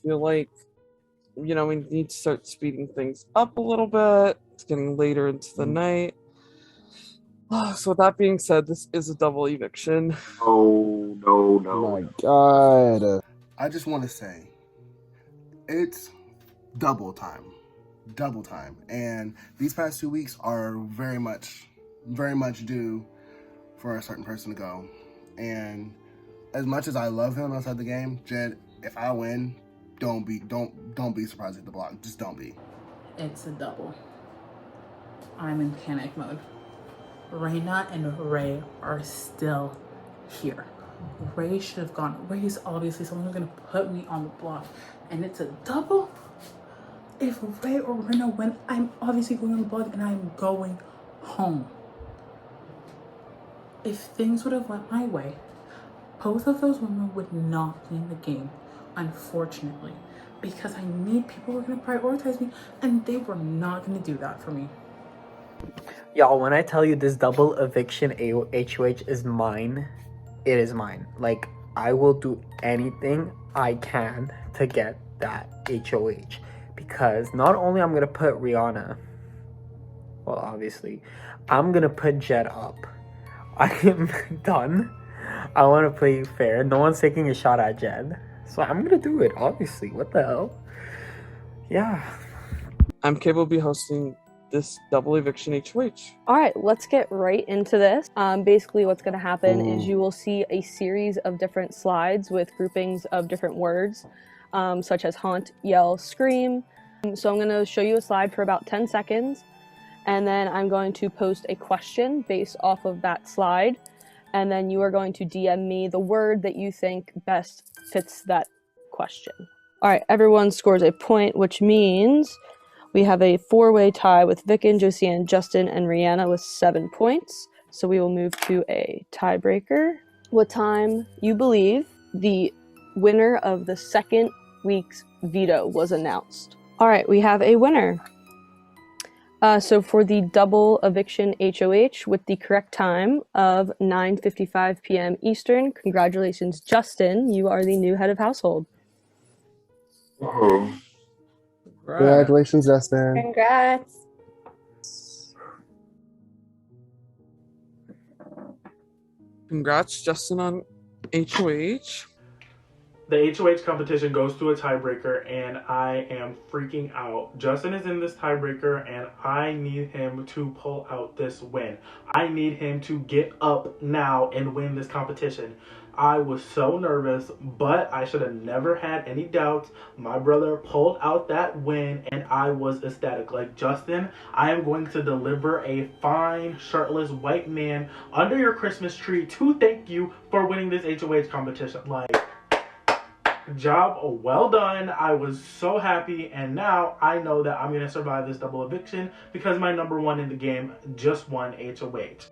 feel like, we need to start speeding things up a little bit. It's getting later into the night. So with that being said, this is a double eviction. No. Oh my God. I just want to say, it's double time. And these past 2 weeks are very much due for a certain person to go. And as much as I love him outside the game, Jed, if I win, don't be surprised at the block. Just don't be. It's a double. I'm in panic mode. Raina and Ray are still here. Ray should have gone. Ray is obviously someone who's gonna put me on the block. And it's a double. If Ray or Raina win, I'm obviously going on the block and I'm going home. If things would have went my way, both of those women would not be in the game, unfortunately, because I need people who are going to prioritize me, and they were not going to do that for me. Y'all, when I tell you this double eviction HOH is mine, it is mine. Like, I will do anything I can to get that HOH, because not only I'm going to put Rihanna, well, obviously, I'm going to put Jed up. I am done. I want to play fair. No one's taking a shot at Jed. So I'm going to do it, obviously. What the hell? Yeah. I'm capable of hosting this double eviction HOH. All right, let's get right into this. Basically, what's going to happen is you will see a series of different slides with groupings of different words, such as haunt, yell, scream. So I'm going to show you a slide for about 10 seconds. And then I'm going to post a question based off of that slide. And then you are going to DM me the word that you think best fits that question. All right, everyone scores a point, which means we have a 4-way tie with Vicken, Josiane, Justin, and Rihanna with 7 points. So we will move to a tiebreaker. What time you believe the winner of the second week's veto was announced? All right, we have a winner. So for the double eviction HOH with the correct time of 9:55 p.m. Eastern, congratulations, Justin. You are the new head of household. Oh. Congratulations, Justin. Congrats. Congrats, Justin, on HOH. The HOH competition goes to a tiebreaker, and I am freaking out. Justin is in this tiebreaker, and I need him to pull out this win. I need him to get up now and win this competition. I was so nervous, but I should have never had any doubts. My brother pulled out that win, and I was ecstatic. Like, Justin, I am going to deliver a fine, shirtless white man under your Christmas tree to thank you for winning this HOH competition. Like, job well done. I was so happy, and now I know that I'm going to survive this double eviction because my number one in the game just won HOH.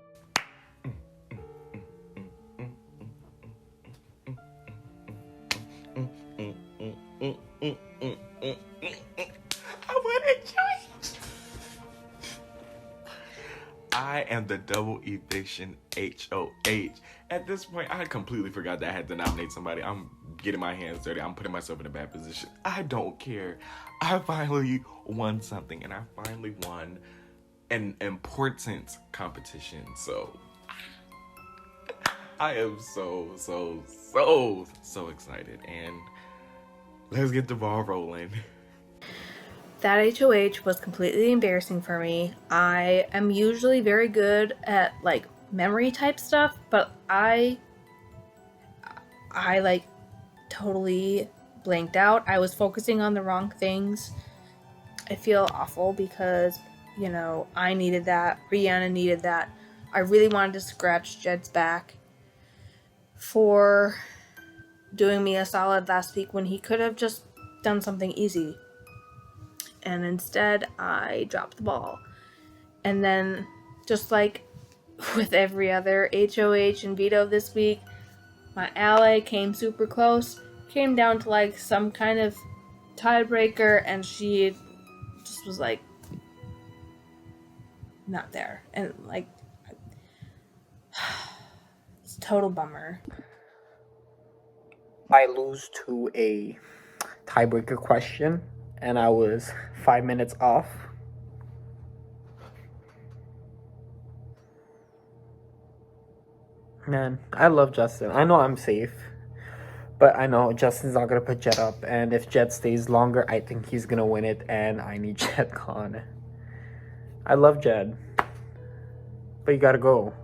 I am the double eviction HOH. At this point, I completely forgot that I had to nominate somebody. I'm getting my hands dirty. I'm putting myself in a bad position. I don't care. I finally won something, and I finally won an important competition. So I am so excited. And let's get the ball rolling. That HOH was completely embarrassing for me. I am usually very good at like memory type stuff, but I like totally blanked out. I was focusing on the wrong things. I feel awful because, you know, I needed that. Rihanna needed that. I really wanted to scratch Jed's back for doing me a solid last week when he could have just done something easy. And instead, I dropped the ball. And then, just like with every other HOH and veto this week, my ally came super close, came down to like some kind of tiebreaker, and she just was like, not there. And like, it's a total bummer. I lose to a tiebreaker question, and I was 5 minutes off. Man, I love Justin. I know I'm safe, but I know Justin's not gonna put Jet up, and if Jet stays longer, I think he's gonna win it, and I need Jet gone. I love Jed, but you gotta go.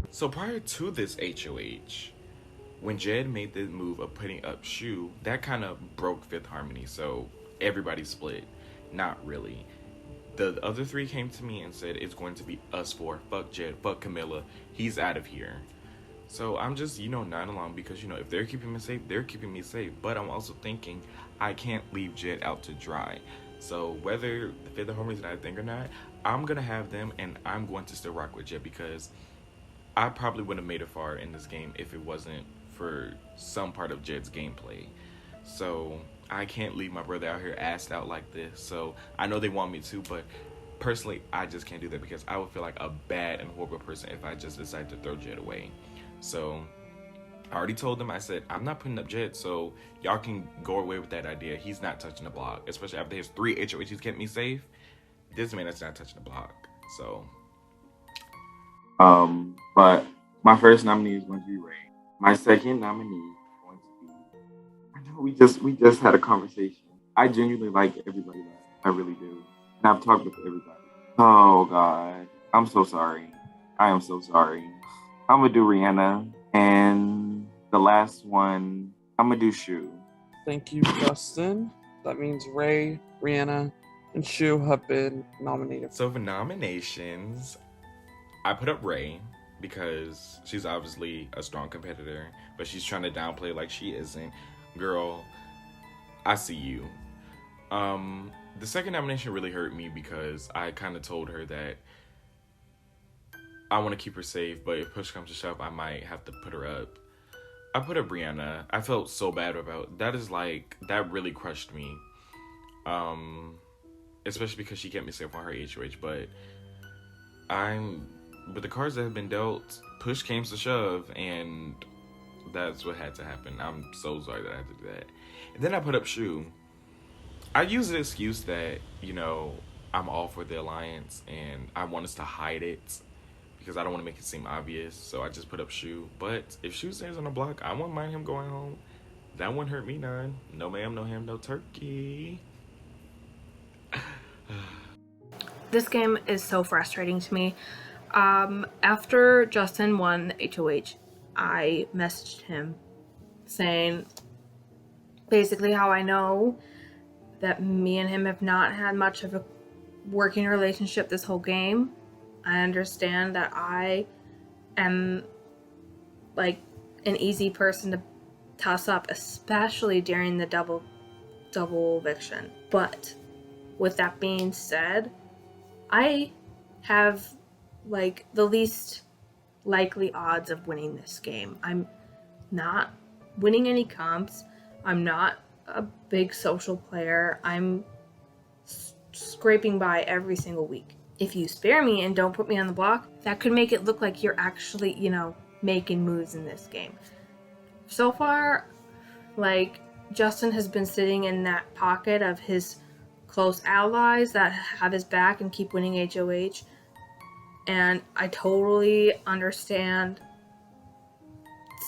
So prior to this HOH, when Jed made the move of putting up Shu, that kind of broke Fifth Harmony, so everybody split. Not really. The other three came to me and said, it's going to be us four. Fuck Jed, fuck Camilla. He's out of here. So I'm just, nodding along because, if they're keeping me safe, they're keeping me safe. But I'm also thinking I can't leave Jed out to dry. So whether the Fifth Harmony is not a thing or not, I'm going to have them and I'm going to still rock with Jed because I probably wouldn't have made it far in this game if it wasn't for some part of Jed's gameplay. So I can't leave my brother out here assed out like this. So I know they want me to, but personally, I just can't do that because I would feel like a bad and horrible person if I just decide to throw Jed away. So I already told them, I said, I'm not putting up Jed, so y'all can go away with that idea. He's not touching the block, especially after his 3 HOHs kept me safe. This man is not touching the block. So but my first nominee is going to be Ray. My second nominee is going to be, I know we just had a conversation. I genuinely like everybody there. I really do. And I've talked with everybody. Oh God. I'm so sorry. I am so sorry. I'm gonna do Rihanna. And the last one, I'm gonna do Shu. Thank you, Justin. That means Ray, Rihanna, and Shu have been nominated. So for nominations, I put up Ray because she's obviously a strong competitor, but she's trying to downplay like she isn't. Girl, I see you. The second nomination really hurt me because I kind of told her that I want to keep her safe, but if push comes to shove, I might have to put her up. I put up Brianna. I felt so bad about that. That really crushed me. Especially because she kept me safe on her HOH, but with the cards that have been dealt, push came to shove, and that's what had to happen. I'm so sorry that I had to do that. And then I put up Shu. I use the excuse that, I'm all for the alliance, and I want us to hide it, because I don't want to make it seem obvious, so I just put up Shu. But if Shu stays on the block, I won't mind him going home. That wouldn't hurt me none. No ma'am, no ham, no turkey. This game is so frustrating to me. After Justin won the HOH, I messaged him saying basically how I know that me and him have not had much of a working relationship this whole game. I understand that I am like an easy person to toss up, especially during the double eviction. But with that being said, I have like the least likely odds of winning this game. I'm not winning any comps. I'm not a big social player. I'm scraping by every single week. If you spare me and don't put me on the block, that could make it look like you're actually, making moves in this game. So far, Justin has been sitting in that pocket of his close allies that have his back and keep winning HOH. And I totally understand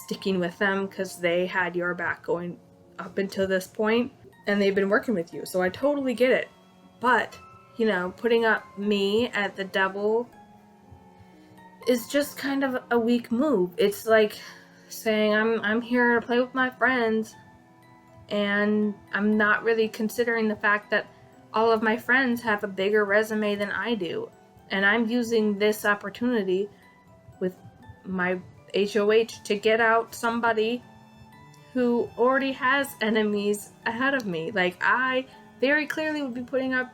sticking with them because they had your back going up until this point and they've been working with you. So I totally get it. But, putting up me at the double is just kind of a weak move. It's like saying I'm here to play with my friends, and I'm not really considering the fact that all of my friends have a bigger resume than I do. And I'm using this opportunity with my HOH to get out somebody who already has enemies ahead of me. I very clearly would be putting up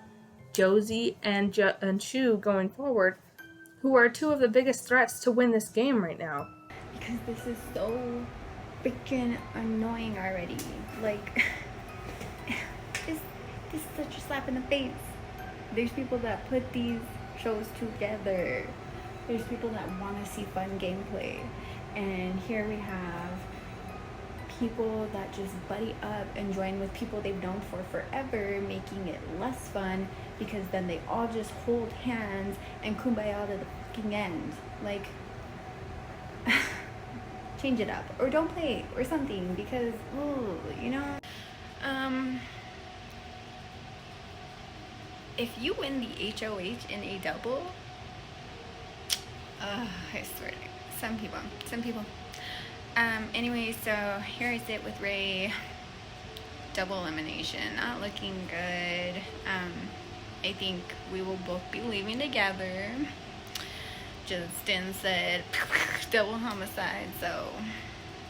Josie and Shu going forward, who are two of the biggest threats to win this game right now. Because this is so freaking annoying already. This is such a slap in the face. There's people that put these shows together. There's people that want to see fun gameplay. And here we have people that just buddy up and join with people they've known for forever, making it less fun because then they all just hold hands and kumbaya to the fucking end. Like, change it up or don't play or something because, ooh, you know. If you win the HOH in a double, I swear, some people. Anyway, so here I sit with Ray. Double elimination, not looking good. I think we will both be leaving together. Justin said double homicide, so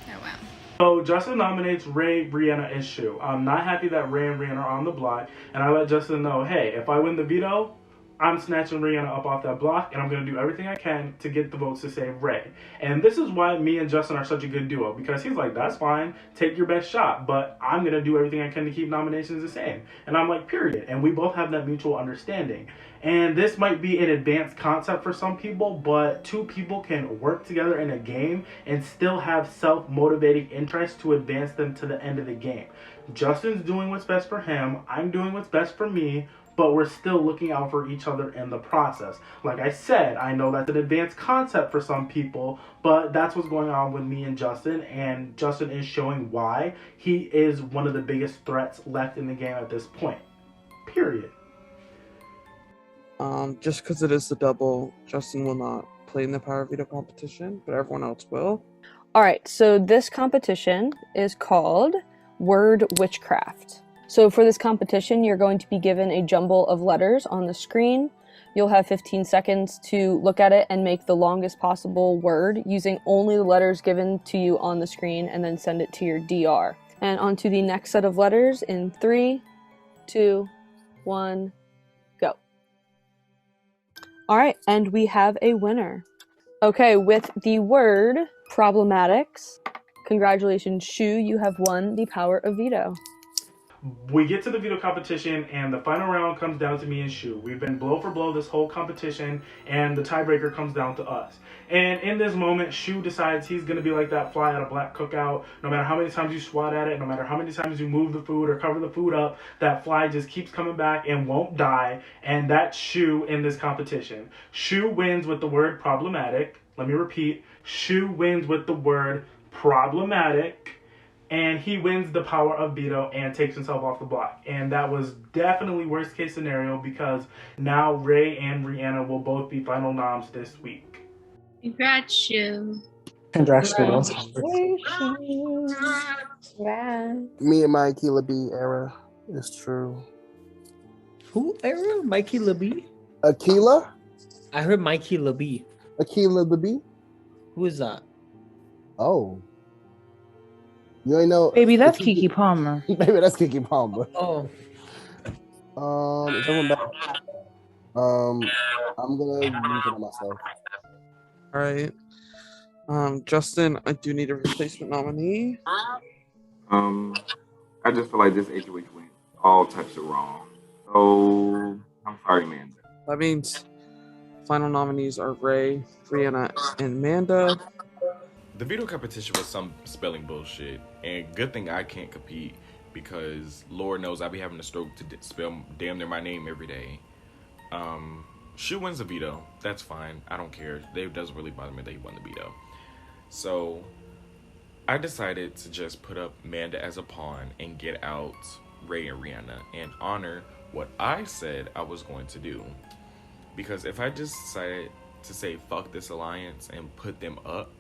oh wow. So Justin nominates Ray, Brianna, and Shu. I'm not happy that Ray and Brianna are on the block, and I let Justin know, hey, if I win the veto, I'm snatching Rihanna up off that block, and I'm going to do everything I can to get the votes to save Ray. And this is why me and Justin are such a good duo, because he's like, that's fine, take your best shot, but I'm going to do everything I can to keep nominations the same. And I'm like, period. And we both have that mutual understanding. And this might be an advanced concept for some people, but two people can work together in a game and still have self-motivating interests to advance them to the end of the game. Justin's doing what's best for him, I'm doing what's best for me, but we're still looking out for each other in the process. Like I said, I know that's an advanced concept for some people, but that's what's going on with me and Justin is showing why he is one of the biggest threats left in the game at this point. Period. Just because it is the double, Justin will not play in the Power Veto competition, but everyone else will. All right, so this competition is called Word Witchcraft. So for this competition, you're going to be given a jumble of letters on the screen. You'll have 15 seconds to look at it and make the longest possible word using only the letters given to you on the screen, and then send it to your DR. And on to the next set of letters in 3, 2, 1, go. All right, and we have a winner. Okay, with the word problematics, congratulations, Shu, you have won the Power of Veto. We get to the veto competition, and the final round comes down to me and Shu. We've been blow for blow this whole competition, and the tiebreaker comes down to us. And in this moment, Shu decides he's going to be like that fly at a black cookout. No matter how many times you swat at it, no matter how many times you move the food or cover the food up, that fly just keeps coming back and won't die. And that's Shu in this competition. Shu wins with the word problematic. Let me repeat. Shu wins with the word problematic. And he wins the Power of Veto and takes himself off the block. And that was definitely worst case scenario, because now Ray and Rihanna will both be final noms this week. Congrats, Shu. Congratulations. Me and my Akila B era is true. Who era? Mikey LeBee? Akila? I heard Mikey LeBee. Akila the B? Who is that? Oh. You ain't know. Baby, that's Kiki Palmer. Baby, that's Kiki Palmer. Oh. Is everyone back? I'm gonna use it on myself. All right. Justin, I do need a replacement nominee. I just feel like this HOH win all touched it wrong. So I'm sorry, Amanda. That means final nominees are Ray, Brianna, and Amanda. The veto competition was some spelling bullshit, and good thing I can't compete, because Lord knows I be having a stroke to spell damn near my name every day. Shu wins the veto. That's fine. I don't care. It doesn't really bother me that he won the veto. So I decided to just put up Amanda as a pawn and get out Ray and Rihanna and honor what I said I was going to do. Because if I just decided to say fuck this alliance and put them up,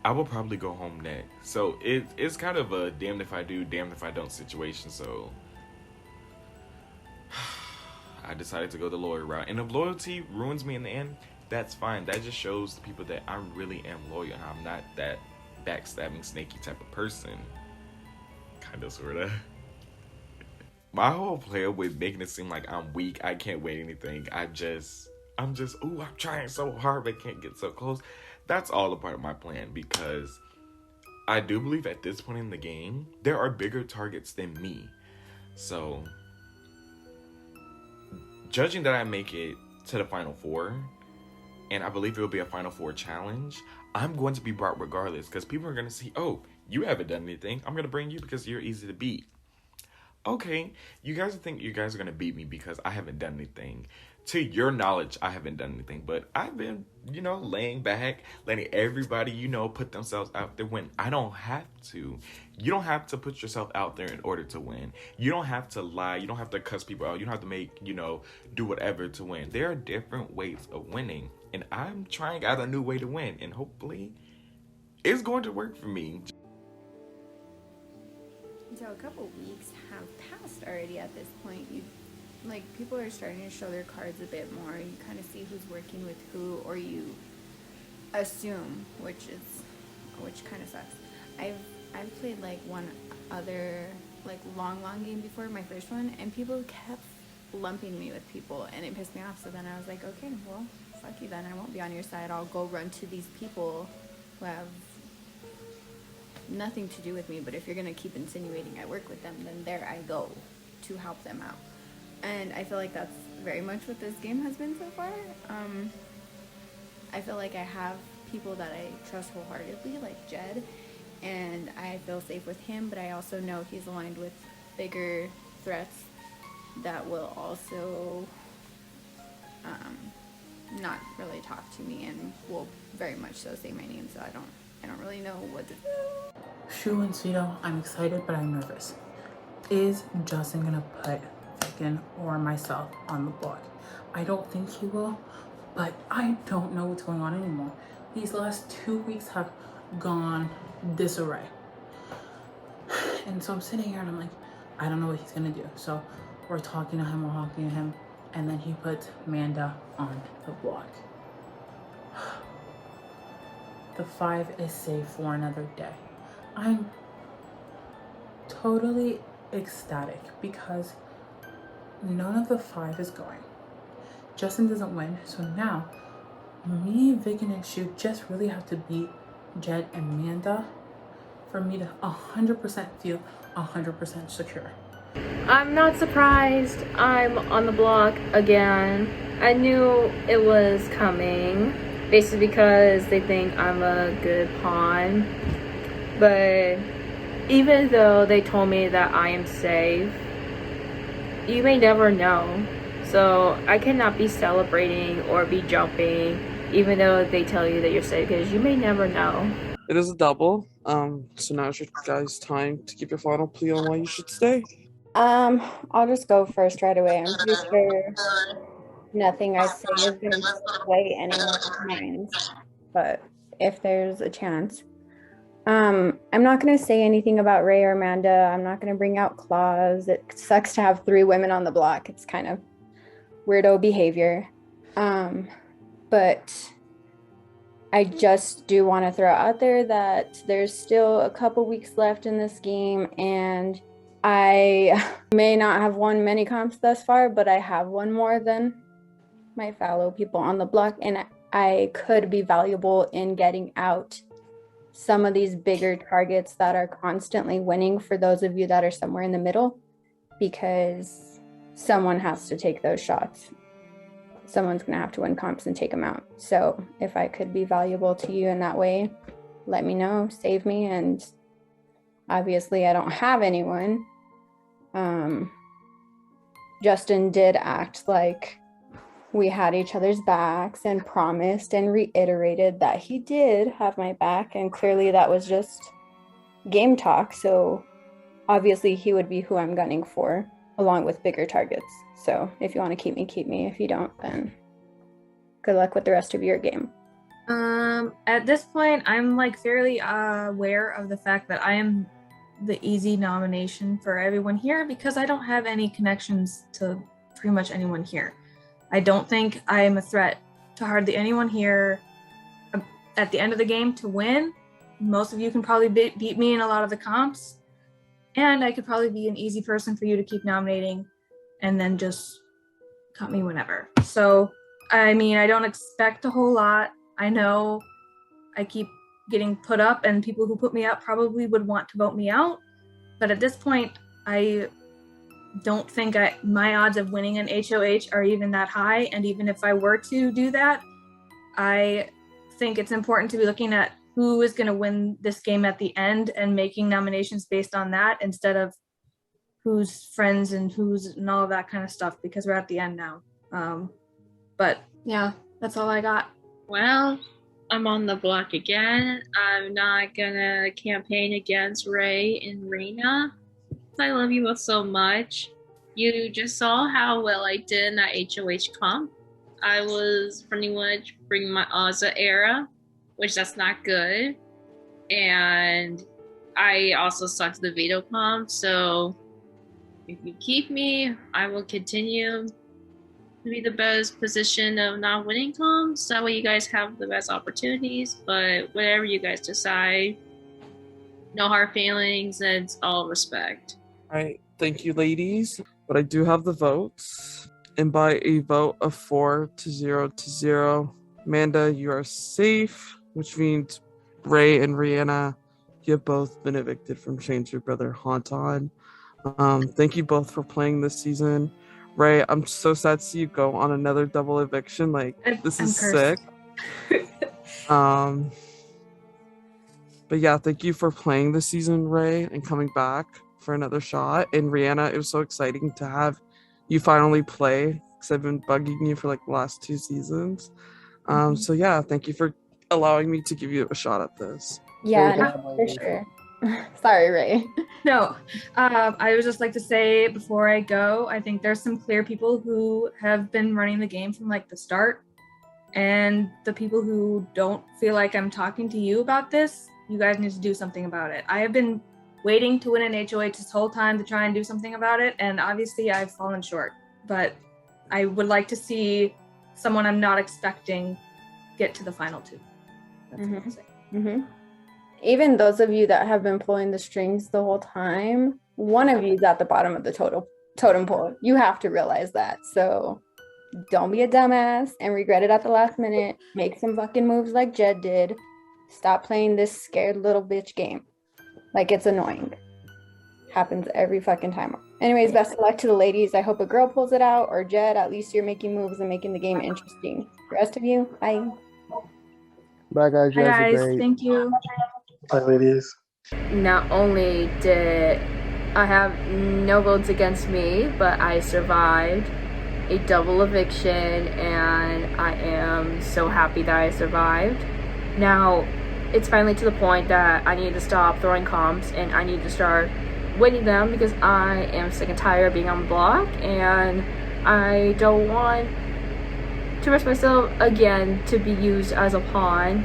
I will probably go home next. So it's kind of a damned if I do, damned if I don't situation. So I decided to go the loyal route. And if loyalty ruins me in the end, that's fine. That just shows the people that I really am loyal. I'm not that backstabbing, snaky type of person. Kind of, sort of. My whole play with making it seem like I'm weak, I can't wait anything. I'm just, ooh, I'm trying so hard, but can't get so close. That's all a part of my plan, because I do believe at this point in the game, there are bigger targets than me. So, judging that I make it to the Final Four, and I believe it will be a Final Four challenge, I'm going to be brought regardless, because people are going to see, oh, you haven't done anything. I'm going to bring you because you're easy to beat. Okay, you guys think you guys are going to beat me because I haven't done anything. To your knowledge, I haven't done anything, but I've been, laying back, letting everybody, put themselves out there when I don't have to. You don't have to put yourself out there in order to win. You don't have to lie. You don't have to cuss people out. You don't have to make, do whatever to win. There are different ways of winning, and I'm trying out a new way to win, and hopefully it's going to work for me. So a couple weeks have passed already at this point. People are starting to show their cards a bit more. You kind of see who's working with who, or you assume, which kind of sucks. I've played one other long game before, my first one, and people kept lumping me with people, and it pissed me off. So then I was like, okay, well, fuck you then. I won't be on your side. I'll go run to these people who have nothing to do with me, but if you're gonna keep insinuating I work with them, then there I go to help them out. And I feel like that's very much what this game has been so far. I feel like I have people that I trust wholeheartedly, like Jed, and I feel safe with him, but I also know he's aligned with bigger threats that will also not really talk to me and will very much so say my name, so I don't really know what to do. Shu and Vito, I'm excited, but I'm nervous. Is Justin gonna put Vicken or myself on the block? I don't think he will, but I don't know what's going on anymore. These last 2 weeks have gone disarray. And so I'm sitting here and I'm like, I don't know what he's gonna do. So we're talking to him, and then he puts Manda on the block. The 5 is safe for another day. I'm totally ecstatic because none of the 5 is going. Justin doesn't win, so now me, Vicken, and Shu just really have to beat Jed and Manda for me to 100% feel 100% secure. I'm not surprised I'm on the block again. I knew it was coming, basically because they think I'm a good pawn. But even though they told me that I am safe, you may never know. So I cannot be celebrating or be jumping, even though they tell you that you're safe, because you may never know. It is a double. So now's your guys' time to give your final plea on why you should stay. I'll just go first right away. I'm pretty sure nothing I say is going to sway anyone's minds, but if there's a chance. I'm not going to say anything about Ray or Amanda. I'm not going to bring out claws. It sucks to have 3 women on the block. It's kind of weirdo behavior. But I just do want to throw out there that there's still a couple weeks left in this game, and I may not have won many comps thus far, but I have won more than my fellow people on the block, and I could be valuable in getting out some of these bigger targets that are constantly winning for those of you that are somewhere in the middle, because someone has to take those shots. Someone's going to have to win comps and take them out. So if I could be valuable to you in that way, let me know, save me. And obviously I don't have anyone. Justin did act like we had each other's backs and promised and reiterated that he did have my back, and clearly that was just game talk. So obviously he would be who I'm gunning for, along with bigger targets. So if you want to keep me, keep me. If you don't, then good luck with the rest of your game. At this point, I'm fairly aware of the fact that I am the easy nomination for everyone here because I don't have any connections to pretty much anyone here. I don't think I am a threat to hardly anyone here at the end of the game to win. Most of you can probably beat me in a lot of the comps, and I could probably be an easy person for you to keep nominating and then just cut me whenever. So, I mean, I don't expect a whole lot. I know I keep getting put up, and people who put me up probably would want to vote me out. But at this point, I don't think my odds of winning an HOH are even that high. And even if I were to do that, I think it's important to be looking at who is going to win this game at the end and making nominations based on that instead of who's friends and who's and all of that kind of stuff, because we're at the end now. But yeah, that's all I got. Well, I'm on the block again. I'm not gonna campaign against Ray and Rena. I love you both so much. You just saw how well I did in that HOH comp. I was pretty much bringing my Ozza era, which that's not good. And I also sucked the veto comp, so if you keep me, I will continue to be the best position of not winning comps. That way you guys have the best opportunities, but whatever you guys decide, no hard feelings, and it's all respect. All right, thank you, ladies. But I do have the votes. And by a vote of 4-0, Amanda, you are safe, which means Ray and Rihanna, you have both been evicted from Change Your Brother Haunt On. Thank you both for playing this season. Ray, I'm so sad to see you go on another double eviction. Like, this is sick. But yeah, thank you for playing this season, Ray, and coming back for another shot. And Rihanna, it was so exciting to have you finally play, because I've been bugging you for like the last 2 seasons. So yeah, thank you for allowing me to give you a shot at this. Yeah, for sure. Sorry, Ray. No, I would just like to say before I go, I think there's some clear people who have been running the game from like the start, and the people who don't feel like I'm talking to you about this, you guys need to do something about it. I have been waiting to win an HOH this whole time to try and do something about it, and obviously I've fallen short, but I would like to see someone I'm not expecting get to the final 2. That's what I'm saying. Even those of you that have been pulling the strings the whole time, one of you is at the bottom of the totem pole. You have to realize that. So don't be a dumbass and regret it at the last minute. Make some fucking moves like Jed did. Stop playing this scared little bitch game. Like, it's annoying. Happens every fucking time. Anyways, best of luck to the ladies. I hope a girl pulls it out, or Jed, at least you're making moves and making the game interesting. The rest of you, bye. Bye, guys. You Hi guys are guys, great. thank you. Bye, ladies. Not only did I have no votes against me, but I survived a double eviction, and I am so happy that I survived. Now, it's finally to the point that I need to stop throwing comps and I need to start winning them, because I am sick and tired of being on the block, and I don't want to risk myself again to be used as a pawn.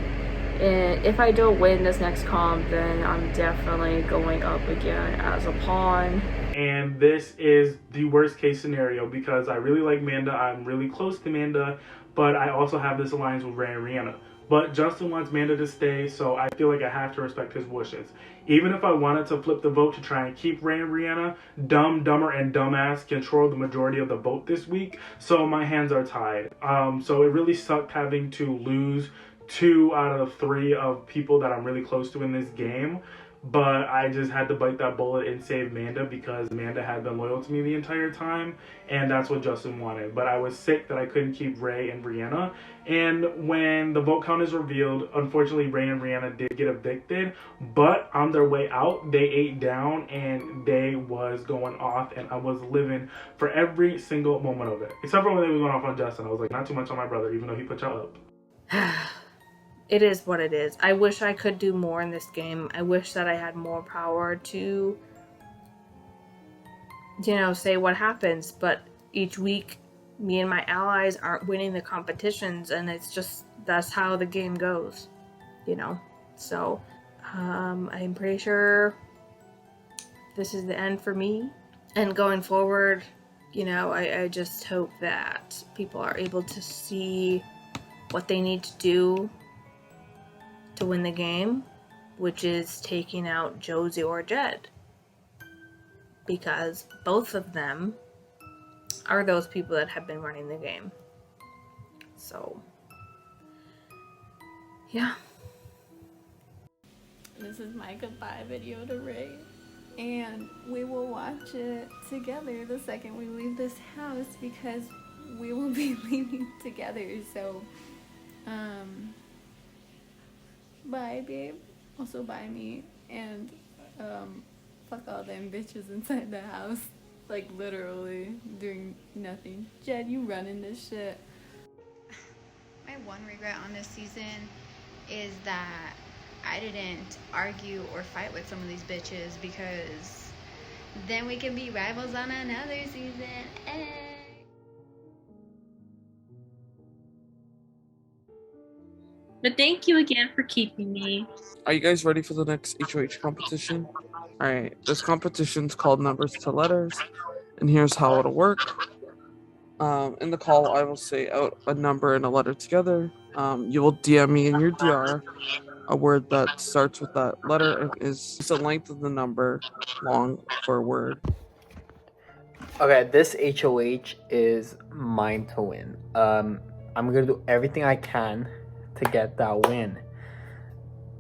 And if I don't win this next comp, then I'm definitely going up again as a pawn. And this is the worst case scenario, because I really like Manda. I'm really close to Manda, but I also have this alliance with Ray and Rihanna. But Justin wants Manda to stay, so I feel like I have to respect his wishes. Even if I wanted to flip the vote to try and keep Ray and Rihanna, Dumb, Dumber, and Dumbass control the majority of the vote this week, so my hands are tied. So it really sucked having to lose 2 out of 3 of people that I'm really close to in this game. But I just had to bite that bullet and save Manda, because Manda had been loyal to me the entire time, and that's what Justin wanted. But I was sick that I couldn't keep Ray and Rihanna. And when the vote count is revealed, unfortunately Ray and Rihanna did get evicted, but on their way out, they ate down and they was going off, and I was living for every single moment of it. Except for when they were going off on Justin. I was like, not too much on my brother, even though he put y'all up. It is what it is. I wish I could do more in this game. I wish that I had more power to, say what happens. But each week, me and my allies aren't winning the competitions, and it's just, that's how the game goes, So, I'm pretty sure this is the end for me. And going forward, I just hope that people are able to see what they need to do to win the game, which is taking out Josie or Jed, because both of them are those people that have been running the game. So, yeah. This is my goodbye video to Ray, and we will watch it together the second we leave this house, because we will be leaving together. So, Bye, babe. Also, bye me. And, fuck all them bitches inside the house. Like, literally doing nothing. Jed, you running this shit. My one regret on this season is that I didn't argue or fight with some of these bitches, because then we can be rivals on another season. But thank you again for keeping me. Are you guys ready for the next HOH competition? Alright, this competition's called Numbers to Letters, and here's how it'll work. In the call, I will say out a number and a letter together. You will DM me in your DR a word that starts with that letter and is the length of the number long for a word. Okay, this HOH is mine to win. I'm gonna do everything I can to get that win.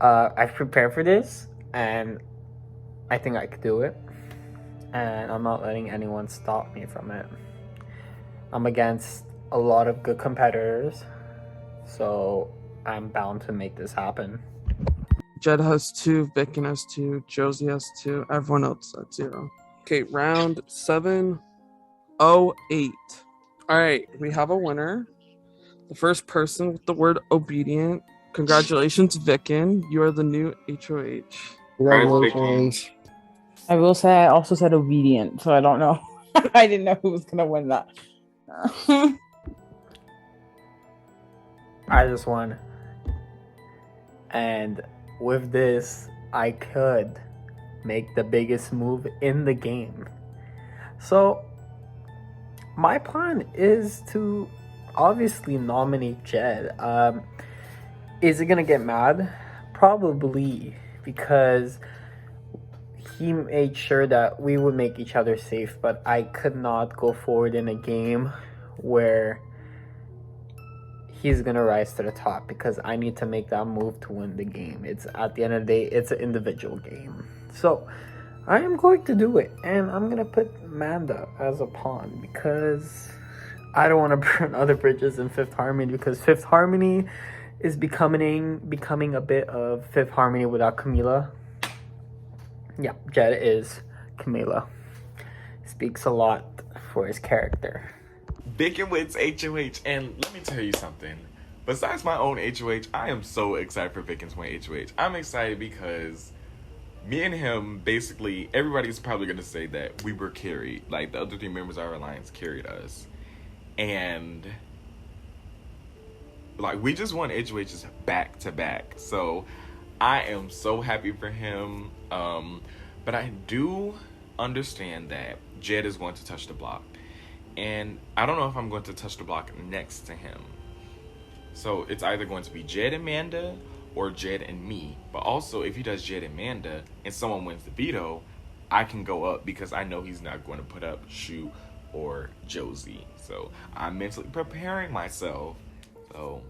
I've prepared for this, and I think I could do it. And I'm not letting anyone stop me from it. I'm against a lot of good competitors, so I'm bound to make this happen. Jed has 2, Vicken has 2, Josie has 2, everyone else at 0. Okay, round 708. Alright, we have a winner. The first person with the word obedient. Congratulations, Vicken. You are the new HOH. Congratulations. I will say I also said obedient, so I don't know. I didn't know who was gonna win that. I just won. And with this, I could make the biggest move in the game. So, my plan is to obviously nominate Jed. Is he gonna get mad? Probably, because he made sure that we would make each other safe, but I could not go forward in a game where he's gonna rise to the top, because I need to make that move to win the game. It's at the end of the day, it's an individual game. So I am going to do it, and I'm gonna put Amanda as a pawn, because I don't want to burn other bridges in Fifth Harmony, because Fifth Harmony is becoming a bit of Fifth Harmony without Camila. Yeah, Jed is Camila. Speaks a lot for his character. Vicken wins HOH, and let me tell you something. Besides my own HOH, I am so excited for Vicken's win HOH. I'm excited because me and him, basically, everybody's probably going to say that we were carried. Like, the other 3 members of our alliance carried us. And, like, we just won HOHs back to back. So, I am so happy for him. But I do understand that Jed is going to touch the block. And I don't know if I'm going to touch the block next to him. So it's either going to be Jed and Amanda or Jed and me. But also, if he does Jed and Amanda and someone wins the veto, I can go up, because I know he's not going to put up Shu or Josie. So I'm mentally preparing myself. So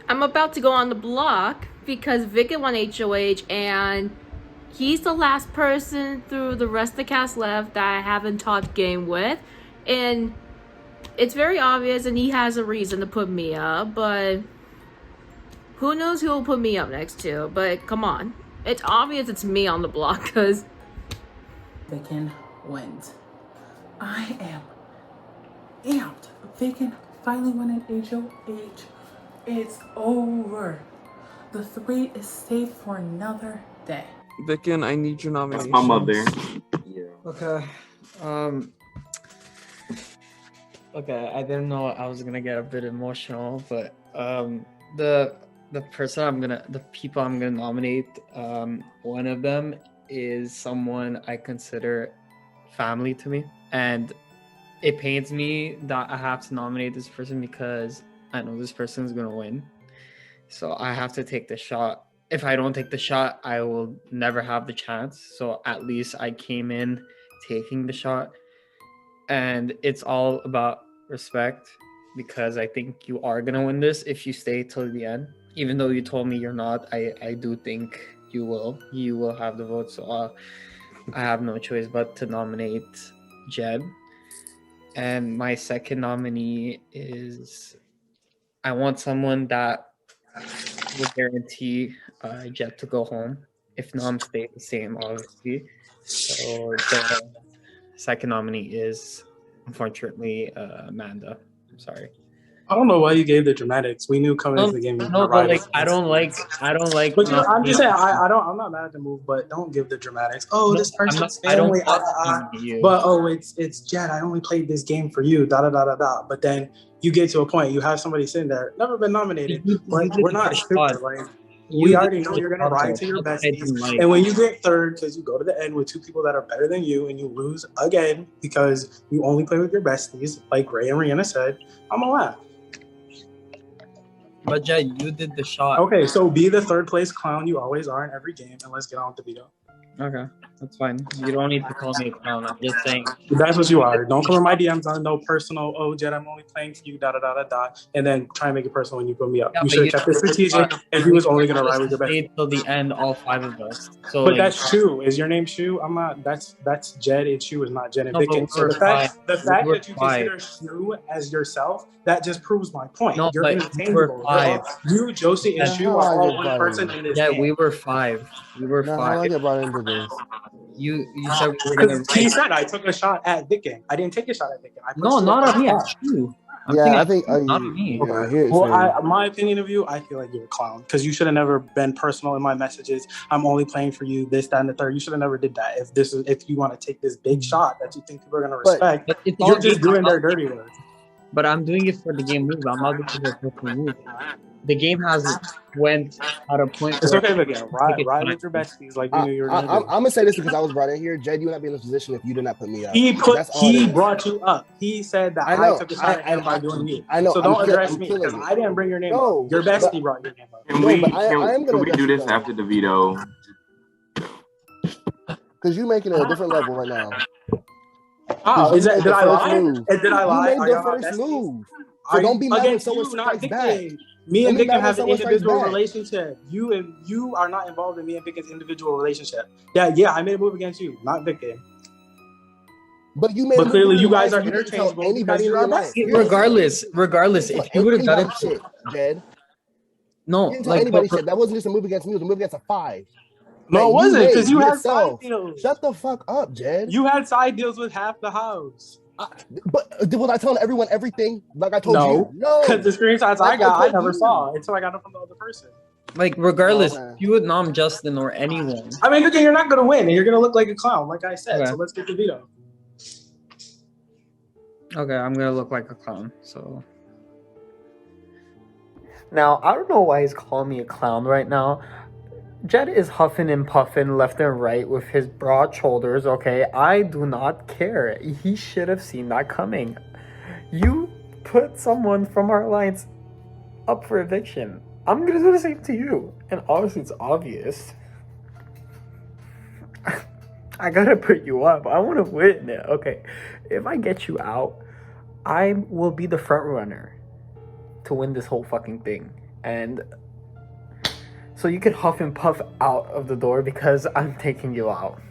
I'm about to go on the block because Vicken won HOH, and he's the last person through the rest of the cast left that I haven't talked game with. And it's very obvious, and he has a reason to put me up, but who knows who will put me up next to. But come on. It's obvious it's me on the block, because Vicken wins. I am amped. Vicken finally won an HOH. It's over. The 3 is safe for another day. Vicken, I need your nomination. That's my mother. Yeah. Okay. Okay, I didn't know I was gonna get a bit emotional, but the people I'm gonna nominate, one of them is someone I consider family to me, and it pains me that I have to nominate this person because I know this person is gonna win, so I have to take the shot. If I don't take the shot, I will never have the chance. So at least I came in taking the shot, and it's all about respect, because I think you are gonna win this if you stay till the end. Even though you told me you're not, I do think you will have the vote. So I have no choice but to nominate Jed. And my second nominee is, I want someone that will guarantee Jet to go home. If Nom stays the same, obviously. So the second nominee is unfortunately Amanda. I'm sorry. I don't know why you gave the dramatics. We knew coming into the game. No, but like I don't like. But I'm just saying, I'm not mad at the move, but don't give the dramatics. Oh, this person's family. But oh, it's Jet. I only played this game for you. Da da da da da. But then you get to a point, you have somebody sitting there, never been nominated, but we're not stupid. Like we already know you're gonna ride to your besties, and when you get third, because you go to the end with two people that are better than you, and you lose again because you only play with your besties, like Ray and Rihanna said, I'm gonna laugh. But Jed, you did the shot. Okay, so be the third place clown you always are in every game, and let's get on with the veto. Okay, that's fine. You don't need to call me a clown. I'm just saying. That's what you are. Don't come in my DMs on no personal, oh, Jed, I'm only playing for you, da da da da da, and then try and make it personal when you put me up. Yeah, you should have kept it strategic, and he was only going to ride with your best. Till the end, all five of us. So, but that's Shu. Is your name Shu? I'm not. That's Jed, and Shu is not Jed and Vicken. So the fact that you consider Shu as yourself, that just proves my point. No, you're but we were five. You, Josie, and Shu are all one person in this game. We were five. We were five. How I get brought into this? You said we were gonna. He said I took a shot at Vicken. I didn't take a shot at Vicken. No, not on me. It's Shu. I think not on me. Okay. Well, my opinion of you, I feel like you're a clown because you should have never been personal in my messages. I'm only playing for you, this, that, and the third. You should have never did that. If you want to take this big shot that you think people are gonna respect, but you're just doing their dirty work. But I'm doing it for the game move. I'm not doing it for the move. The game has went at a point. It's okay, Vicken. Ride with your besties like you knew you were gonna do. I'm gonna say this because I was brought in here. Jed, you would not be in this position if you did not put me up. He brought you up. He said that I took a shot at him by doing you. I know. So don't address me because I didn't bring your name up. Your bestie brought your name up. Can we do this after the veto? Because you're making it a different level right now. Oh, did I lie? Did I lie? You made the first move. So don't be mad when someone strikes back. Me and Vicken have an individual relationship. You are not involved in me and Vicken's individual relationship. Yeah, I made a move against you, not Vicken. But you made. But clearly, you guys are interchangeable. Regardless, if you would have done it, Jed. No, like anybody said that wasn't just a move against me. It was a move against a 5. No, it wasn't because you had side deals. Shut the fuck up, Jed. You had side deals with half the house. But was I telling everyone everything like I told you? No, because the screenshots I never saw until I got them from the other person. Like, regardless, you would nom Justin or anyone. I mean, you're not going to win, and you're going to look like a clown, like I said. Okay. So let's get the veto. Okay, I'm going to look like a clown, so. Now, I don't know why he's calling me a clown right now. Jed is huffing and puffing left and right with his broad shoulders, okay? I do not care. He should have seen that coming. You put someone from our alliance up for eviction. I'm gonna do the same to you. And obviously it's obvious. I gotta put you up. I wanna win it. Okay. If I get you out, I will be the front runner to win this whole fucking thing. And so you can huff and puff out of the door because I'm taking you out.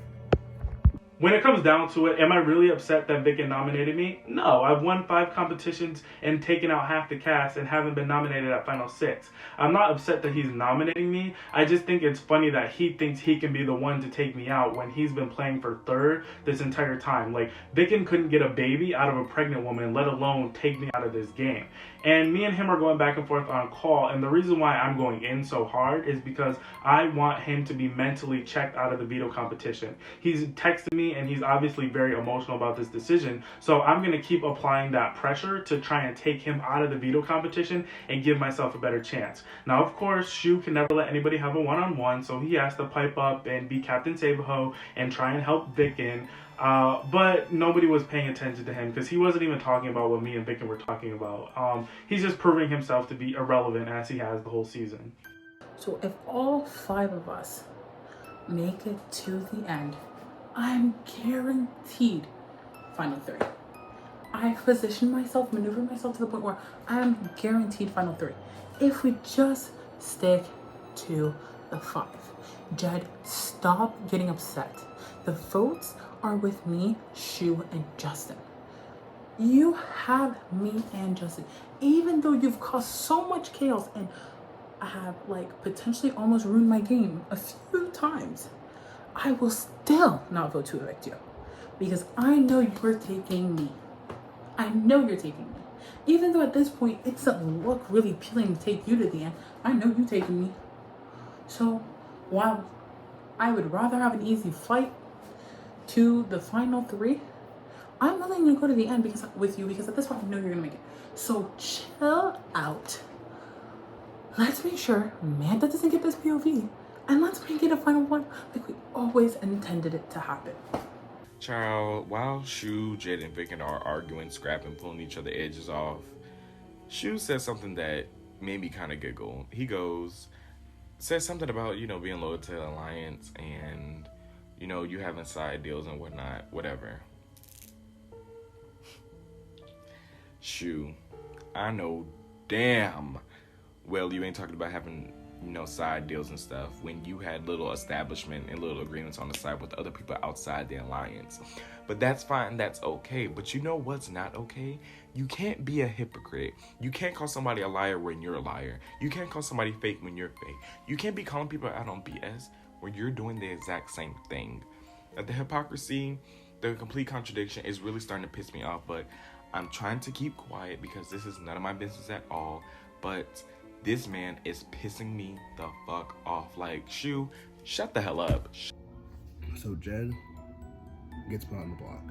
When it comes down to it, am I really upset that Vicken nominated me? No, I've won 5 competitions and taken out half the cast and haven't been nominated at Final 6. I'm not upset that he's nominating me. I just think it's funny that he thinks he can be the one to take me out when he's been playing for third this entire time. Like, Vicken couldn't get a baby out of a pregnant woman, let alone take me out of this game. And me and him are going back and forth on call, and the reason why I'm going in so hard is because I want him to be mentally checked out of the veto competition. He's texted me and he's obviously very emotional about this decision, so I'm going to keep applying that pressure to try and take him out of the veto competition and give myself a better chance. Now, of course, Shu can never let anybody have a one-on-one, so he has to pipe up and be Captain Save-A-Ho and try and help Vicken. But nobody was paying attention to him because he wasn't even talking about what me and Vicken were talking about. He's just proving himself to be irrelevant as he has the whole season. So if all 5 of us make it to the end, I'm guaranteed Final 3. I position myself, maneuver myself to the point where I'm guaranteed Final 3. If we just stick to the 5. Jed, stop getting upset. The votes are with me, Shu, and Justin. You have me and Justin. Even though you've caused so much chaos, and I have like potentially almost ruined my game a few times, I will still not vote to evict you because I know you're taking me. I know you're taking me. Even though at this point it doesn't look really appealing to take you to the end, I know you're taking me. So while I would rather have an easy flight to the final 3, I'm willing to go to the end with you because at this point I know you're gonna make it. So chill out. Let's make sure Amanda doesn't get this POV, and let's make it a final one like we always intended it to happen. Child, while Shu, Jed, and Vic are arguing, scrapping, pulling each other edges off, Shu says something that made me kind of giggle. He says something about, being loyal to the Alliance and, you having side deals and whatnot, whatever. Shu, I know damn well you ain't talking about having, side deals and stuff when you had little establishment and little agreements on the side with other people outside the Alliance. But that's fine, that's okay. But you know what's not okay? You can't be a hypocrite. You can't call somebody a liar when you're a liar. You can't call somebody fake when you're fake. You can't be calling people out on BS when you're doing the exact same thing. The hypocrisy, the complete contradiction is really starting to piss me off, but I'm trying to keep quiet because this is none of my business at all. But this man is pissing me the fuck off. Like, Shu, shut the hell up. So Jed gets put on the block.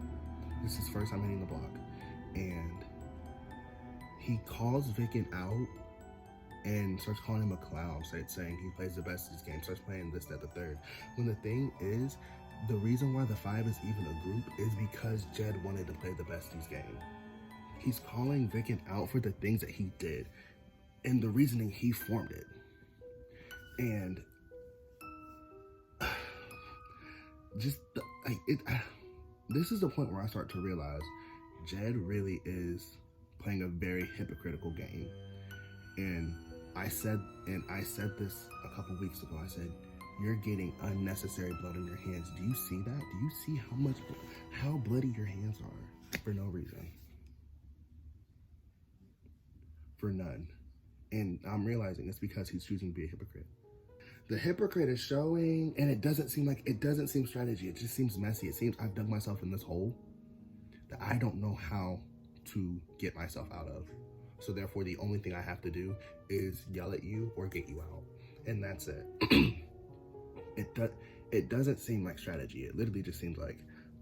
This is his first time hitting the block. And he calls Vicken out and starts calling him a clown, saying he plays the best of his game, starts playing this, that, the third. When the thing is, the reason why the 5 is even a group is because Jed wanted to play the besties game. He's calling Vicken out for the things that he did and the reasoning he formed it. And this is the point where I start to realize Jed really is playing a very hypocritical game. And I said this a couple weeks ago. I said, you're getting unnecessary blood on your hands. Do you see that? Do you see how bloody your hands are for no reason? For none. And I'm realizing it's because he's choosing to be a hypocrite. The hypocrite is showing, and it doesn't seem strategy. It just seems messy. It seems I've dug myself in this hole that I don't know how to get myself out of. So therefore, the only thing I have to do is yell at you or get you out. And that's it. It doesn't seem like strategy. It literally just seems like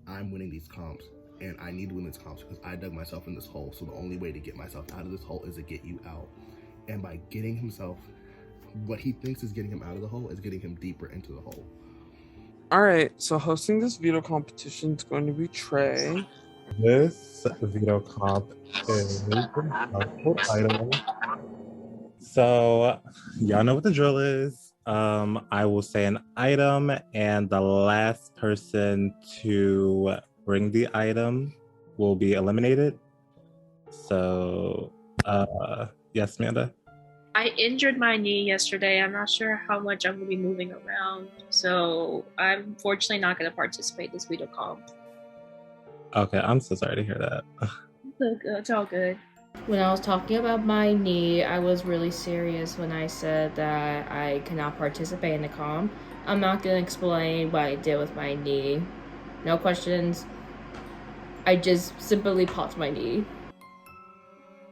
I'm winning these comps and I need to win these comps because I dug myself in this hole. So the only way to get myself out of this hole is to get you out. And by getting himself, what he thinks is getting him out of the hole is getting him deeper into the hole. All right, so hosting this veto competition is going to be Trey. This veto comp is a item. So y'all know what the drill is. I will say an item, and the last person to bring the item will be eliminated. So, yes, Amanda? I injured my knee yesterday. I'm not sure how much I'm going to be moving around. So I'm unfortunately not going to participate this veto comp. Okay, I'm so sorry to hear that. It's all good. When I was talking about my knee, I was really serious when I said that I cannot participate in the comp. I'm not going to explain what I did with my knee. No questions. I just simply popped my knee.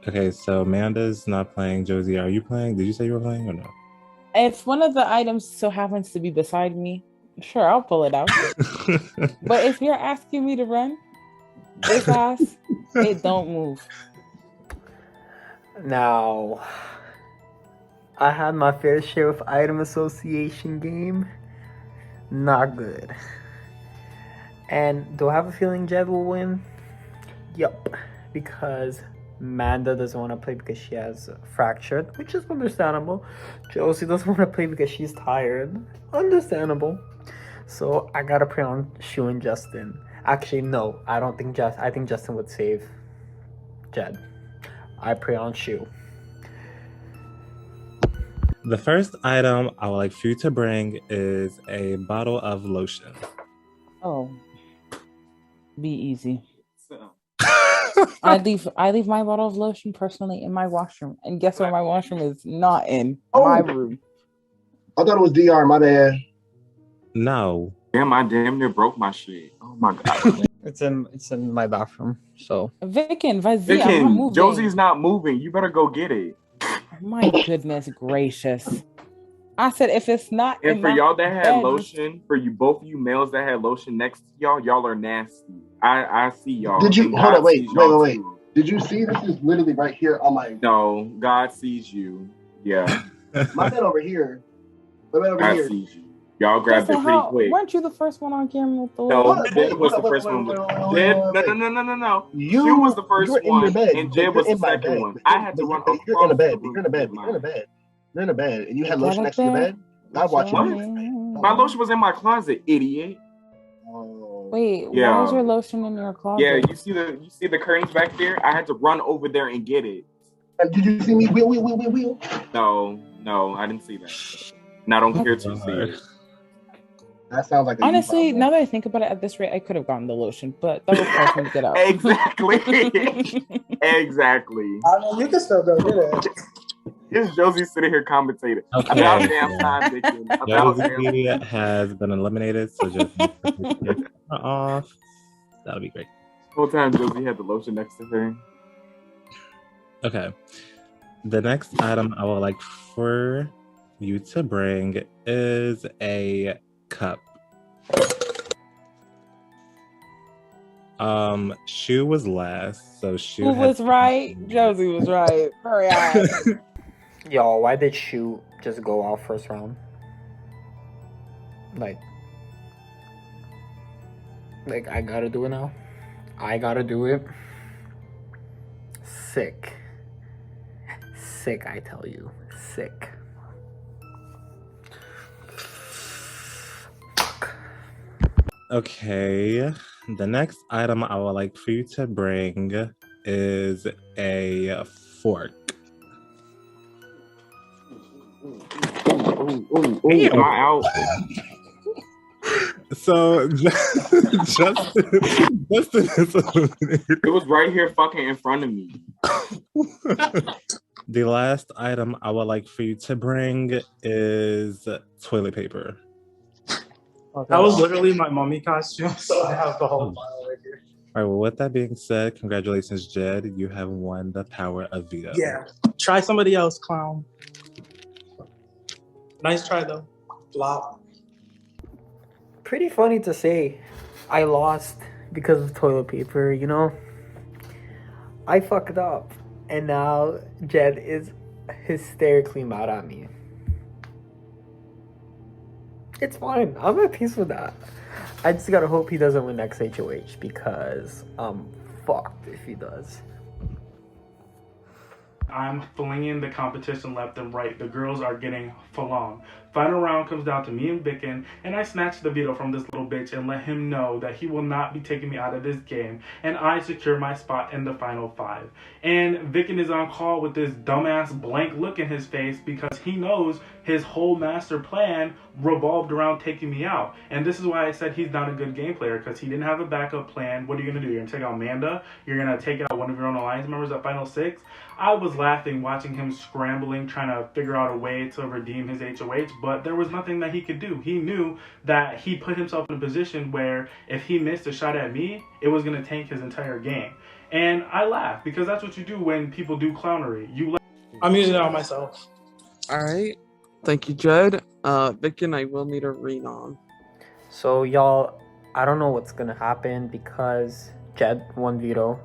Okay, so Amanda's not playing. Josie, are you playing? Did you say you were playing or no? If one of the items so happens to be beside me, sure, I'll pull it out. But if you're asking me to run, this ass, it don't move. Now, I had my fair share of item association game. Not good. And do I have a feeling Jed will win? Yup. Because Amanda doesn't want to play because she has fractured, which is understandable. Josie doesn't want to play because she's tired. Understandable. So I gotta pray on Shu and Justin. Actually, no, I don't think I think Justin would save Jed. I pray on Shu. The first item I would like for you to bring is a bottle of lotion. Oh. Be easy. I leave my bottle of lotion personally in my washroom, and guess where my washroom is? Not in my room. I thought it was DR. My bad. No. Damn, I damn near broke my shit. Oh my god. It's in my bathroom. So Vicken, Vazi, I'm not moving. Josie's not moving. You better go get it. My goodness gracious. I said if it's not And in for my y'all that had bed, lotion, for you both of you males that had lotion next to y'all are nasty. I see y'all. Did you and hold God on? Wait. sees y'all too. Did you see? This is literally right here on my. No, God sees you. Yeah. My bed over here. My bed over God here. sees you. Y'all grabbed Justin, it pretty quick. weren't you the first one on camera with the No, lotion? Jed was the first one. No. You was the first one, in the bed, and Jed was the second one. I had to run across You're in the bed. room You're in the to bed. get You're in the mine. bed. You're in the bed, and you had Get lotion up next to your there. bed. I'm watching What? you. My lotion was in my closet, idiot. Wait, Yeah. why is your lotion in your closet? Yeah, you see the curtains back there? I had to run over there and get it. Did you see me wheel? No, I didn't see that. And I don't care to see it. That sounds like a Honestly, now that I think about it, at this rate, I could have gotten the lotion, but that requires me to get out. Exactly. Exactly. I mean, you can still go get it. Here's Josie sitting here commentating. Okay. About damn time, Vicky. About damn Josie has been eliminated, so just off. That'll be great. The whole time Josie had the lotion next to her. Okay. The next item I would like for you to bring is a cup. Shu was last, so Shu Who was right? Josie was right. Hurry up. Y'all, why did Shu just go out first round? Like I gotta do it now. I gotta do it. Sick, I tell you, sick. Okay. The next item I would like for you to bring is a fork. Am I out? So Justin is eliminated. It was right here fucking in front of me. The last item I would like for you to bring is toilet paper. That was literally my mummy costume, so I have the whole file right here. All right, well, with that being said, congratulations, Jed. You have won the power of veto. Yeah. Try somebody else, clown. Nice try, though. Flop. Pretty funny to say I lost because of toilet paper, you know? I fucked up. And now Jed is hysterically mad at me. It's fine. I'm at peace with that. I just gotta hope he doesn't win next HOH because I'm fucked if he does. I'm flinging the competition left and right. The girls are getting flung. Final round comes down to me and Vicken, and I snatch the veto from this little bitch and let him know that he will not be taking me out of this game, and I secure my spot in the final 5. And Vicken is on call with this dumbass blank look in his face because he knows his whole master plan revolved around taking me out. And this is why I said he's not a good game player, because he didn't have a backup plan. What are you going to do? You're going to take out Amanda? You're going to take out one of your own alliance members at final 6? I was laughing watching him scrambling, trying to figure out a way to redeem his HOH, but there was nothing that he could do. He knew that he put himself in a position where if he missed a shot at me, it was going to tank his entire game. And I laugh because that's what you do when people do clownery. I'm using it on myself. All right. Thank you, Jed. Vicken, I will need a renom. So y'all, I don't know what's gonna happen because Jed won veto.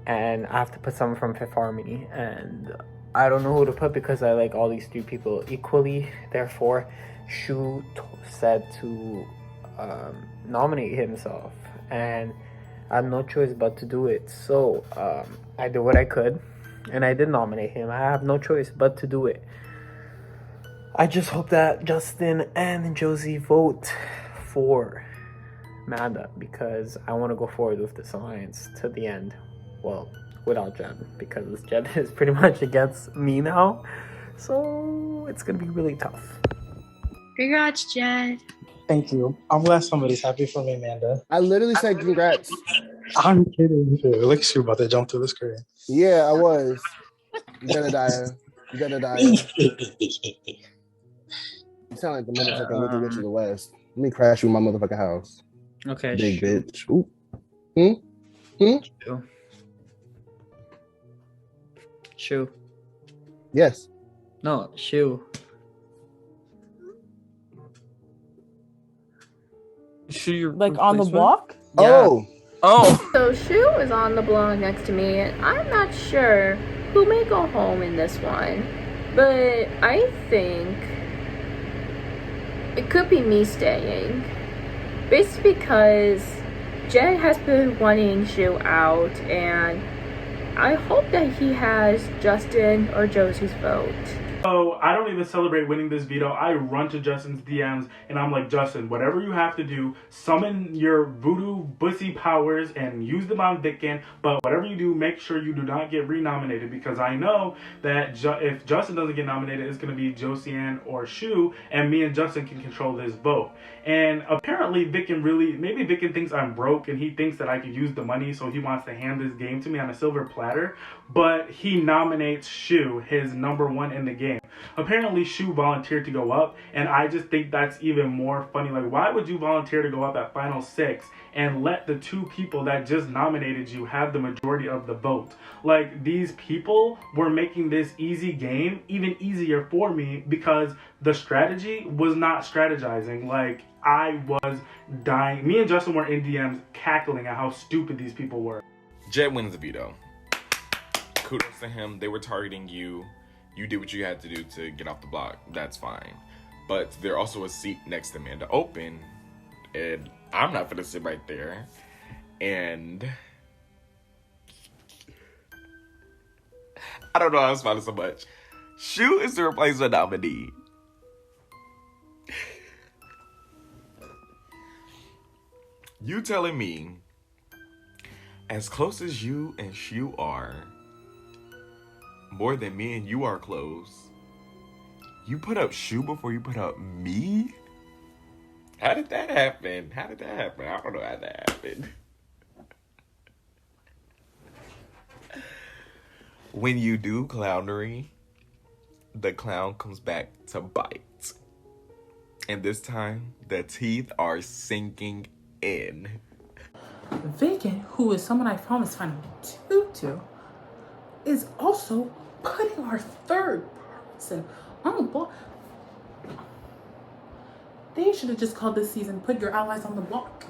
And I have to put someone from Fifth Harmony, and I don't know who to put because I like all these 3 people equally. Therefore, Shu said to nominate himself, and I had no choice but to do it. So I did what I could, and I did nominate him. I have no choice but to do it. I just hope that Justin and Josie vote for Amanda because I want to go forward with this alliance to the end. Well, without Jed, because Jed is pretty much against me now. So it's going to be really tough. Congrats, Jed. Thank you. I'm glad somebody's happy for me, Amanda. I literally said congrats. I'm kidding. Look at you about to jump through the screen. Yeah, I was. Jedediah. You sound like the motherfucking Wicked Witch of the West. Let me crash you in my motherfucking house. Okay, Big shoot. bitch. Ooh. Shoe. Shoe. Yes. No, shoe. Like on the block? Oh. So Shu is on the block next to me, and I'm not sure who may go home in this one, but I think it could be me staying. Basically because Jed has been wanting Shu out, and I hope that he has Justin or Josie's vote. So I don't even celebrate winning this veto. I run to Justin's DMs and I'm like, Justin, whatever you have to do, summon your voodoo bussy powers and use them on Vickin. But whatever you do, make sure you do not get renominated, because I know that if Justin doesn't get nominated, it's going to be Josiane or Shu, and me and Justin can control this vote. And apparently Vickin maybe Vickin thinks I'm broke and he thinks that I could use the money, so he wants to hand this game to me on a silver platter. But he nominates Shu, his number one in the game. Apparently Shu volunteered to go up, and I just think that's even more funny. Like, why would you volunteer to go up at final 6 and let the two people that just nominated you have the majority of the vote? Like, these people were making this easy game even easier for me because the strategy was not strategizing. Like, I was dying. Me and Justin were in DMs cackling at how stupid these people were. Jed wins the veto. Kudos to him. They were targeting you. You did what you had to do to get off the block. That's fine. But there's also a seat next to Amanda open, and I'm not gonna sit right there. And I don't know how I'm smiling so much. Shu is the replacement nominee. You telling me, as close as you and Shu are, more than me and you are close, you put up Shu before you put up me? How did that happen? I don't know how that happened. When you do clownery, the clown comes back to bite. And this time, the teeth are sinking in. Vacant, who is someone I promised final 2 to, is also putting our third person on the block. They should have just called this season Put Your Allies on the Block.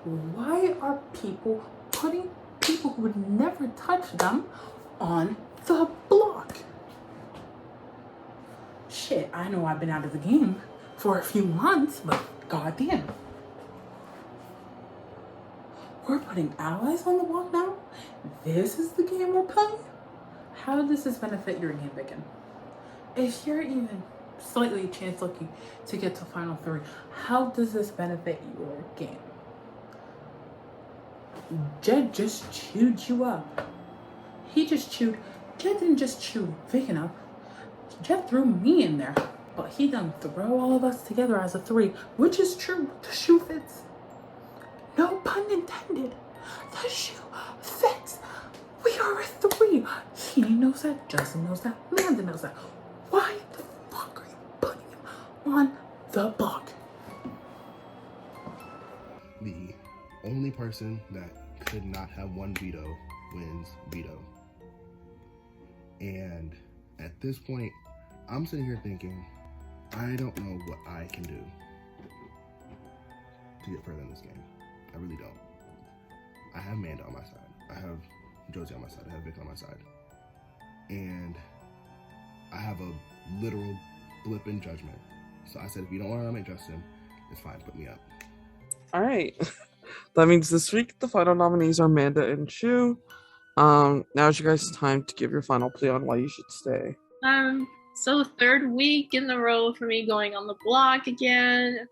Why are people putting people who would never touch them on the block? Shit, I know I've been out of the game for a few months, but goddamn. We're putting allies on the block now? This is the game we're playing? How does this benefit your game, Vickin? If you're even slightly chance looking to get to final 3, how does this benefit your game? Jed just chewed you up. Jed didn't just chew Vickin up. Jed threw me in there, but he done throw all of us together as a 3, which is true. The shoe fits. No pun intended. The shoe fits. We are a 3. He knows that. Justin knows that. Amanda knows that. Why the fuck are you putting him on the block? The only person that could not have one veto wins veto. And at this point, I'm sitting here thinking, I don't know what I can do to get further in this game. I really don't. I have Amanda on my side. I have Josie on my side. I have Vic on my side. And I have a literal blip in judgment. So I said, if you don't want to nominate Justin, it's fine. Put me up. All right. That means this week the final nominees are Amanda and Shu. Now's your guys' time to give your final plea on why you should stay. So third week in a row for me going on the block again.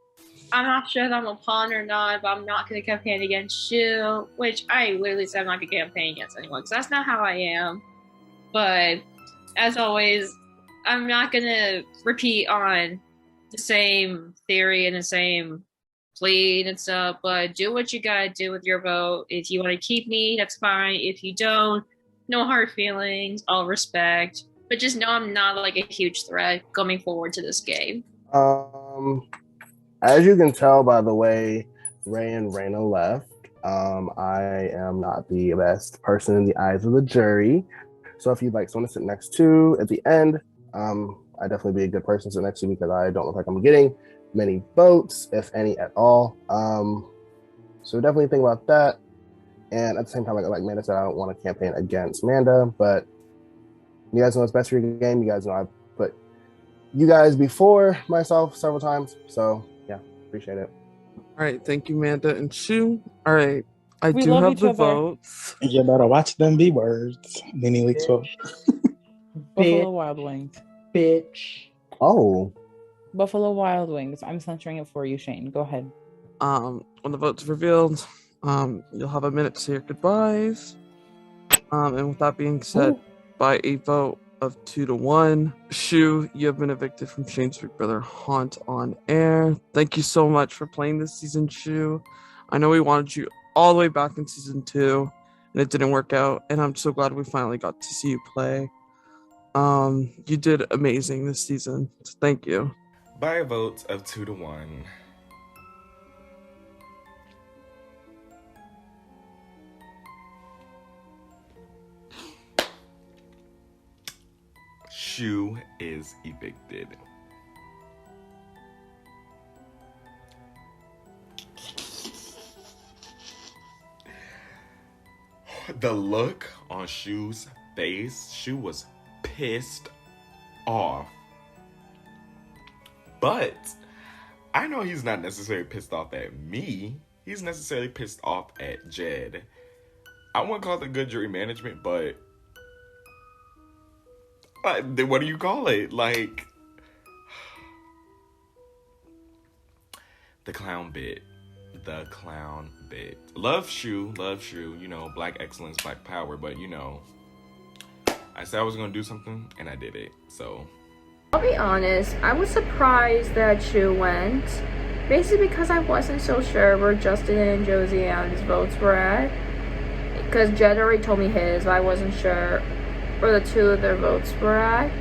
I'm not sure if I'm a pawn or not, but I'm not going to campaign against Shu, which I literally said I'm not going to campaign against anyone, because that's not how I am. But, as always, I'm not going to repeat on the same theory and the same plead and stuff, but do what you gotta do with your vote. If you want to keep me, that's fine. If you don't, no hard feelings, all respect. But just know I'm not like a huge threat coming forward to this game. As you can tell by the way Ray and Raina left, I am not the best person in the eyes of the jury. So if you'd like someone to sit next to at the end, I'd definitely be a good person to sit next to because I don't look like I'm getting many votes, if any at all. So definitely think about that. And at the same time, like Amanda said, I don't want to campaign against Amanda, but you guys know what's best for your game. You guys know I put you guys before myself several times. So yeah, appreciate it. All right, thank you, Amanda and Shu. All right, We do love have each the other. votes. You better watch them B words. Mini weeks vote. Buffalo Wild Wings. Bitch. Oh. Buffalo Wild Wings. I'm censoring it for you, Shane. Go ahead. When the votes revealed, you'll have a minute to say your goodbyes. And with that being said, by a vote of 2-1, Shu, you have been evicted from Shane's Big Brother Haunt on air. Thank you so much for playing this season, Shu. I know we wanted you all the way back in season 2, and it didn't work out. And I'm so glad we finally got to see you play. You did amazing this season. So thank you. By a vote of 2-1. Shu is evicted. The look on Shu's face, Shu was pissed off. But I know he's not necessarily pissed off at me. He's necessarily pissed off at Jed. I wouldn't call it good jury management, but what do you call it? Like, the clown bit. The clown bit. Love Shu. You know, black excellence, black power. But, you know, I said I was going to do something, and I did it. So I'll be honest, I was surprised that Shu went. Basically because I wasn't so sure where Justin and Josie Ann's votes were at. Because Jed already told me his, but I wasn't sure where the two of their votes were at.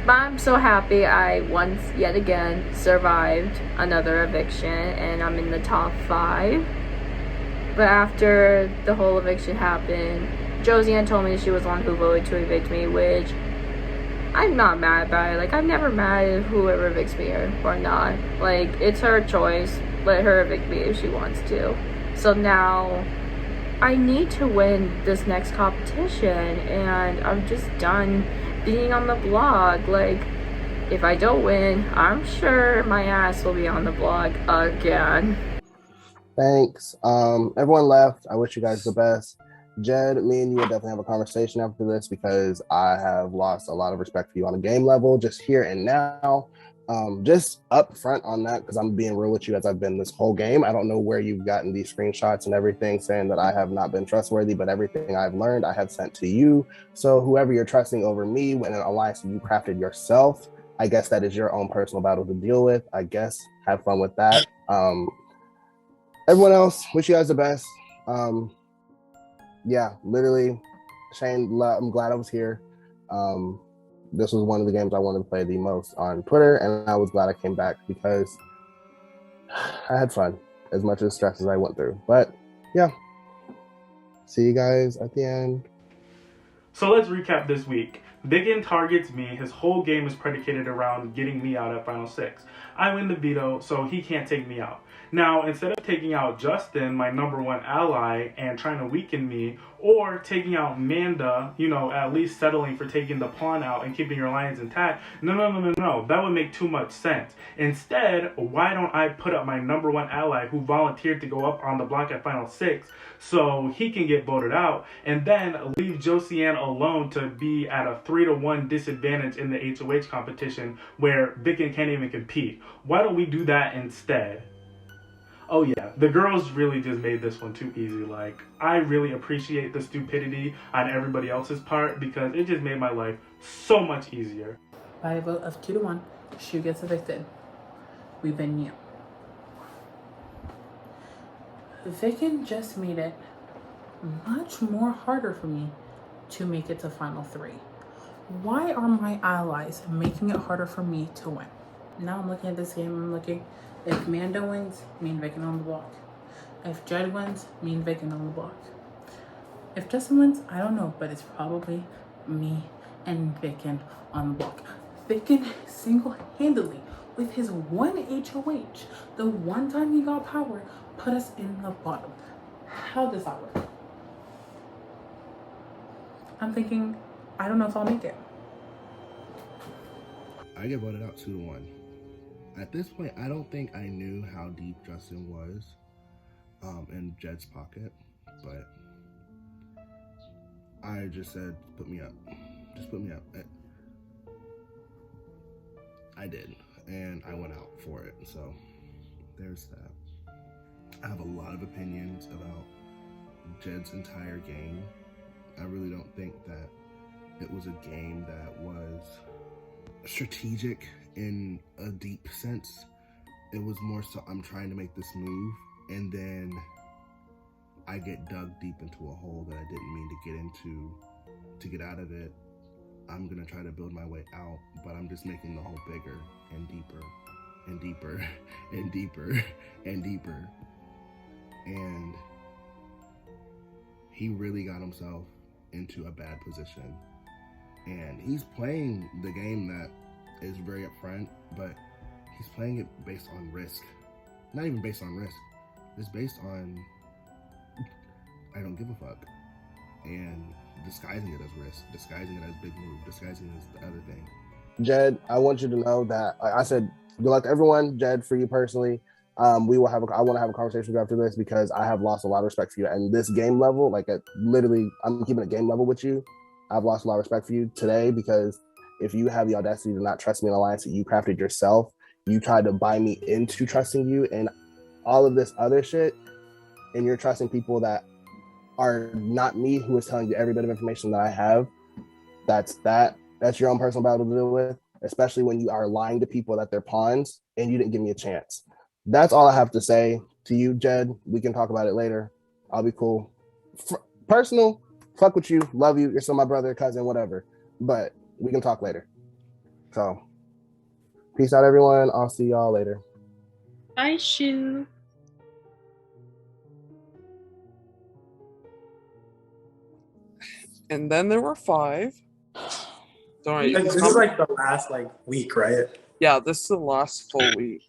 But I'm so happy I once yet again survived another eviction and I'm in the top 5. But after the whole eviction happened, Josie Ann told me she was the one who voted to evict me, which I'm not mad about it. Like, I'm never mad at whoever evicts me or not. Like, it's her choice. Let her evict me if she wants to. So now I need to win this next competition, and I'm just done being on the blog. Like, if I don't win, I'm sure my ass will be on the blog again. Thanks. Everyone left. I wish you guys the best. Jed, me and you will definitely have a conversation after this because I have lost a lot of respect for you on a game level, just here and now. Just up front on that, because I'm being real with you as I've been this whole game. I don't know where you've gotten these screenshots and everything saying that I have not been trustworthy, but everything I've learned I have sent to you. So whoever you're trusting over me when an alliance you crafted yourself, I guess that is your own personal battle to deal with. I guess have fun with that. Everyone else, wish you guys the best. Yeah, literally, Shane, I'm glad I was here. This was one of the games I wanted to play the most on Twitter, and I was glad I came back because I had fun, as much as stress as I went through. But yeah, see you guys at the end. So let's recap this week. Biggin targets me. His whole game is predicated around getting me out at Final 6. I win the veto, so he can't take me out. Now, instead of taking out Justin, my number 1 ally, and trying to weaken me, or taking out Manda, you know, at least settling for taking the pawn out and keeping your alliance intact, no. That would make too much sense. Instead, why don't I put up my number 1 ally who volunteered to go up on the block at Final 6 so he can get voted out, and then leave Josie Ann alone to be at a 3-1 disadvantage in the HOH competition where Biggin can't even compete? Why don't we do that instead? Oh yeah, the girls really just made this one too easy. Like, I really appreciate the stupidity on everybody else's part because it just made my life so much easier. By a vote of 2-1, Shu gets evicted. We win you. Vicken just made it much more harder for me to make it to final 3. Why are my allies making it harder for me to win? Now I'm looking at this game, I'm looking, if Mando wins, me and Vicken on the block. If Jed wins, me and Vicken on the block. If Justin wins, I don't know, but it's probably me and Vicken on the block. Vicken single-handedly, with his one HOH, the one time he got power, put us in the bottom. How does that work? I'm thinking, I don't know if I'll make it. I get voted out 2-1. At this point, I don't think I knew how deep Justin was in Jed's pocket, but I just said, put me up. Just put me up. I did, and I went out for it, so there's that. I have a lot of opinions about Jed's entire game. I really don't think that it was a game that was strategic in a deep sense. It was more so I'm trying to make this move, and then I get dug deep into a hole that I didn't mean to get into. To get out of it, I'm gonna try to build my way out, but I'm just making the hole bigger and deeper and deeper and deeper and deeper. And he really got himself into a bad position. And he's playing the game that is very upfront, but he's playing it based on risk. Not even based on risk. It's based on I don't give a fuck. And disguising it as risk, disguising it as big move, disguising it as the other thing. Jed, I want you to know that, like I said, good luck to everyone. Jed, for you personally, I want to have a conversation with you after this because I have lost a lot of respect for you. And this game level, I'm keeping a game level with you. I've lost a lot of respect for you today because if you have the audacity to not trust me in an alliance that you crafted yourself, you tried to buy me into trusting you and all of this other shit, and you're trusting people that are not me who is telling you every bit of information that I have. That's your own personal battle to deal with, especially when you are lying to people that they're pawns and you didn't give me a chance. That's all I have to say to you, Jed. We can talk about it later. I'll be cool. Personal, fuck with you, love you. You're still my brother, cousin, whatever. But we can talk later. So, peace out, everyone. I'll see y'all later. Bye, Shu. And then there were 5. Don't worry. This is like the last week, right? Yeah, this is the last full week.